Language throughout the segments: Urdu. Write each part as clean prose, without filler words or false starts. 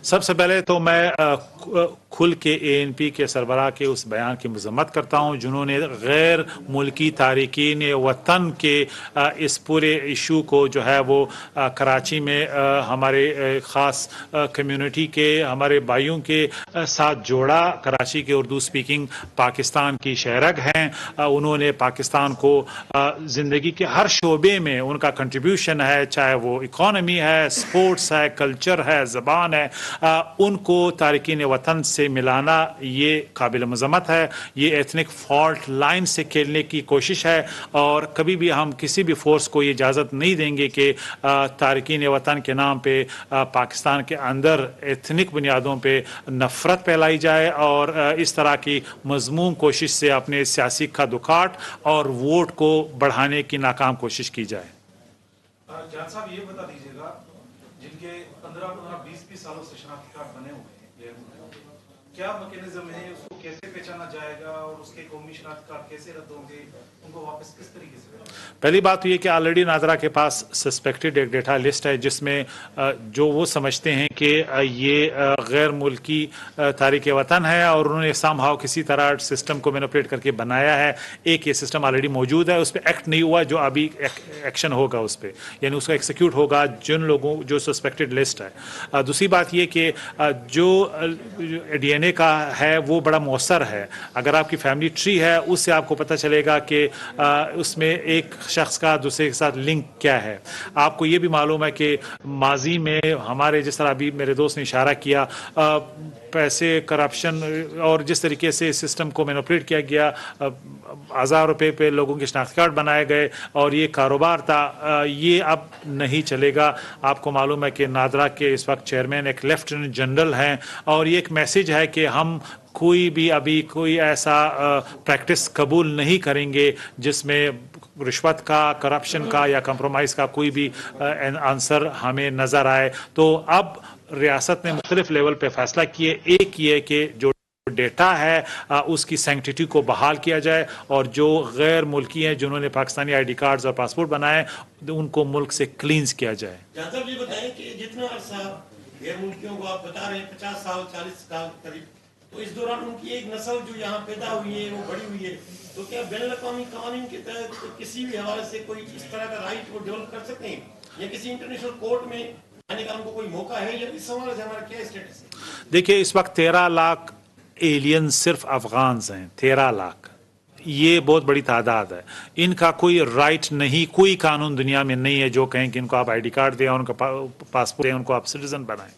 سب سے پہلے تو میں کھل کے ANP کے سربراہ کے اس بیان کی مذمت کرتا ہوں جنہوں نے غیر ملکی تارکین وطن کے اس پورے ایشو کو جو ہے وہ کراچی میں ہمارے خاص کمیونٹی کے ہمارے بھائیوں کے ساتھ جوڑا. کراچی کے اردو سپیکنگ پاکستان کی شہرگ ہیں. انہوں نے پاکستان کو زندگی کے ہر شعبے میں ان کا کنٹریبیوشن ہے, چاہے وہ اکانومی ہے, سپورٹس ہے, کلچر ہے, زبان ہے, ان کو تارکین وطن سے ملانا یہ قابل مذمت ہے. یہ ایتھنک فالٹ لائن سے کھیلنے کی کوشش ہے اور کبھی بھی ہم کسی بھی فورس کو یہ اجازت نہیں دیں گے کہ تارکین وطن کے نام پہ پاکستان کے اندر ایتھنک بنیادوں پہ نفرت پھیلائی جائے اور اس طرح کی مذموم کوشش سے اپنے سیاسی خدوکاٹ اور ووٹ کو بڑھانے کی ناکام کوشش کی جائے. جان صاحب یہ بتا دیجیے گا, جن کے 15-20 سالوں سے شناختی کارڈ بنے ہوئے ہیں, کیا میکینزم ہے, اس کو کیسے پہچانا جائے گا اور اس کے قومی شناختی کارڈ کیسے رد ہوں گے, ان کو واپس کس طریقے سے؟ پہلی بات تو یہ کہ آلریڈی ناظرہ کے پاس سسپیکٹڈ ایک ڈیٹا لسٹ ہے جس میں جو وہ سمجھتے ہیں کہ یہ غیر ملکی تارک وطن ہے اور انہوں نے سام ہاؤ کسی طرح سسٹم کو مینوپولیٹ کر کے بنایا ہے. ایک یہ سسٹم آلریڈی موجود ہے, اس پہ ایکٹ نہیں ہوا, جو ابھی ایکشن ہوگا اس پہ, یعنی اس کا ایکسیکیوٹ ہوگا جن لوگوں جو سسپیکٹڈ لسٹ ہے. دوسری بات یہ کہ جو DNA کا ہے وہ بڑا مؤثر ہے. اگر آپ کی فیملی ٹری ہے اس سے آپ کو پتہ چلے گا کہ اس میں ایک شخص کا دوسرے کے ساتھ لنک کیا ہے. آپ کو یہ بھی معلوم ہے کہ ماضی میں ہمارے جس طرح ابھی میرے دوست نے اشارہ کیا, پیسے, کرپشن اور جس طریقے سے سسٹم کو مینوپولیٹ کیا گیا, 1000 روپے پہ لوگوں کے شناختی کارڈ بنائے گئے اور یہ کاروبار تھا, یہ اب نہیں چلے گا. آپ کو معلوم ہے کہ نادرا کے اس وقت چیئرمین ایک لیفٹیننٹ جنرل ہیں اور یہ ایک میسج ہے کہ ہم کوئی بھی ابھی کوئی ایسا پریکٹس قبول نہیں کریں گے جس میں رشوت کا, کرپشن کا یا کمپرومائز کا کوئی بھی آنسر ہمیں نظر آئے. تو اب ریاست نے مختلف لیول پہ فیصلہ کیے. ایک یہ کہ جو ڈیٹا ہے اس کی سینکٹیٹی کو بحال کیا جائے اور جو غیر ملکی ہیں جنہوں نے پاکستانی ID کارڈز اور پاسپورٹ بنائے ان کو ملک سے کلینز کیا جائے. جان صاحب یہ بتائیں کہ جتنا عرصہ غیر ملکیوں کو آپ بتا رہے ہیں 50 سال 40 سال قریب, تو اس دوران ان کی ایک نسل جو یہاں پیدا ہوئی ہے وہ بڑی ہوئی ہے, تو کیا بین الاقوامی قوانین کے تحت کسی بھی حوالے سے کوئی اس طرح کا رائٹ وہ ڈیولپ کر سکتے ہیں یا کسی انٹرنیشنل کورٹ میں آنے کا ان کو کوئی موقع ہے, یا اس حوالے سے ہمارا کیا اسٹیٹس ہے؟ دیکھیے اس وقت 13 لاکھ ایلین صرف افغانز ہیں, 13 لاکھ, یہ بہت بڑی تعداد ہے. ان کا کوئی رائٹ نہیں, کوئی قانون دنیا میں نہیں ہے جو کہیں کہ ان کو آپ ID کارڈ دیں اور ان کا پاسپورٹ دیں, ان کو آپ سٹیزن بنائیں.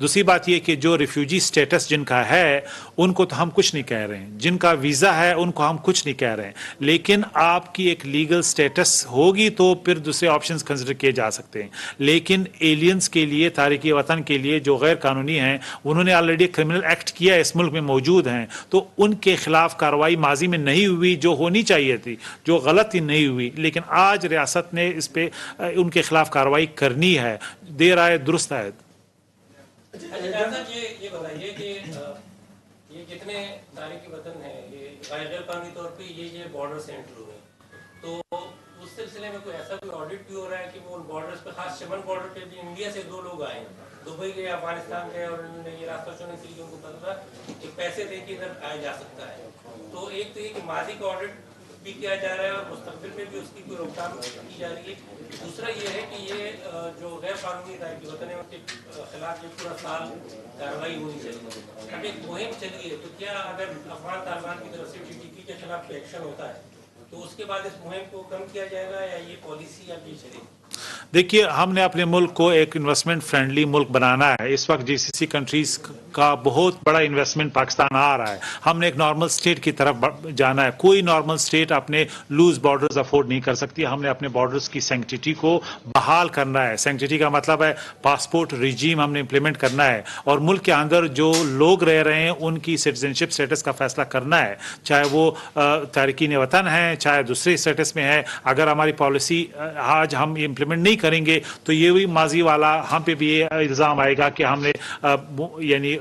دوسری بات یہ کہ جو ریفیوجی سٹیٹس جن کا ہے ان کو تو ہم کچھ نہیں کہہ رہے ہیں, جن کا ویزا ہے ان کو ہم کچھ نہیں کہہ رہے ہیں, لیکن آپ کی ایک لیگل سٹیٹس ہوگی تو پھر دوسرے آپشنز کنسیڈر کیے جا سکتے ہیں. لیکن ایلینز کے لیے, تارک وطن کے لیے جو غیر قانونی ہیں, انہوں نے آلریڈی کرمنل ایکٹ کیا, اس ملک میں موجود ہیں, تو ان کے خلاف کارروائی ماضی میں نہیں ہوئی جو ہونی چاہیے تھی, جو غلط ہی نہیں ہوئی, لیکن آج ریاست نے اس پہ ان کے خلاف کارروائی کرنی ہے. دیر آئے درست آئے. یہ بتائیے کہ یہ جتنے تارک وطن ہیں یہ غیر قانونی طور پہ یہ بارڈر سے انٹر ہوئے, تو اس سلسلے میں کوئی ایسا کوئی آڈٹ بھی ہو رہا ہے کہ وہ ان بارڈرز پہ, خاص چمن بارڈر پہ بھی انڈیا سے 2 لوگ آئے ہیں, دبئی گئے, افغانستان گئے, اور انہوں نے یہ راستہ چننے کے لیے ان کو پتا تھا کہ پیسے دے کے ادھر آیا جا سکتا ہے. تو ایک تو یہ کہ ماضی کا آڈٹ بھی کیا جا رہا ہے اور مستقبل میں بھی اس کی کوئی روک تھام کی جا رہی ہے. دوسرا یہ ہے کہ یہ جو غیر قانونی تارک وطن ہے ان کے خلاف یہ پورا سال کارروائی ہونی چاہیے. اب ایک مہم چلی ہے, تو کیا اگر افغان طالبان کی طرف سے TTP کے خلاف ایکشن ہوتا ہے تو اس کے بعد اس مہم کو کم کیا جائے گا یا یہ پالیسی اب یہ چلے گی؟ دیکھیے ہم نے اپنے ملک کو ایک انویسٹمنٹ فرینڈلی ملک بنانا ہے. اس وقت GCC کنٹریز کا بہت بڑا انویسٹمنٹ پاکستان آ رہا ہے. ہم نے ایک نارمل سٹیٹ کی طرف جانا ہے. کوئی نارمل سٹیٹ اپنے لوز بارڈرز افورڈ نہیں کر سکتی. ہم نے اپنے بارڈرز کی سینکٹیٹی کو بحال کرنا ہے. سینکٹیٹی کا مطلب ہے پاسپورٹ ریجیم ہم نے امپلیمنٹ کرنا ہے, اور ملک کے اندر جو لوگ رہ رہے ہیں ان کی سٹیزنشپ سٹیٹس کا فیصلہ کرنا ہے, چاہے وہ تارکین وطن ہیں چاہے دوسرے سٹیٹس میں ہے. اگر ہماری پالیسی آج ہم امپلیمنٹ نہیں کریں گے تو یہ بھی ماضی والا ہم پہ بھی یہ الزام آئے گا کہ ہم نے یعنی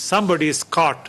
somebody is caught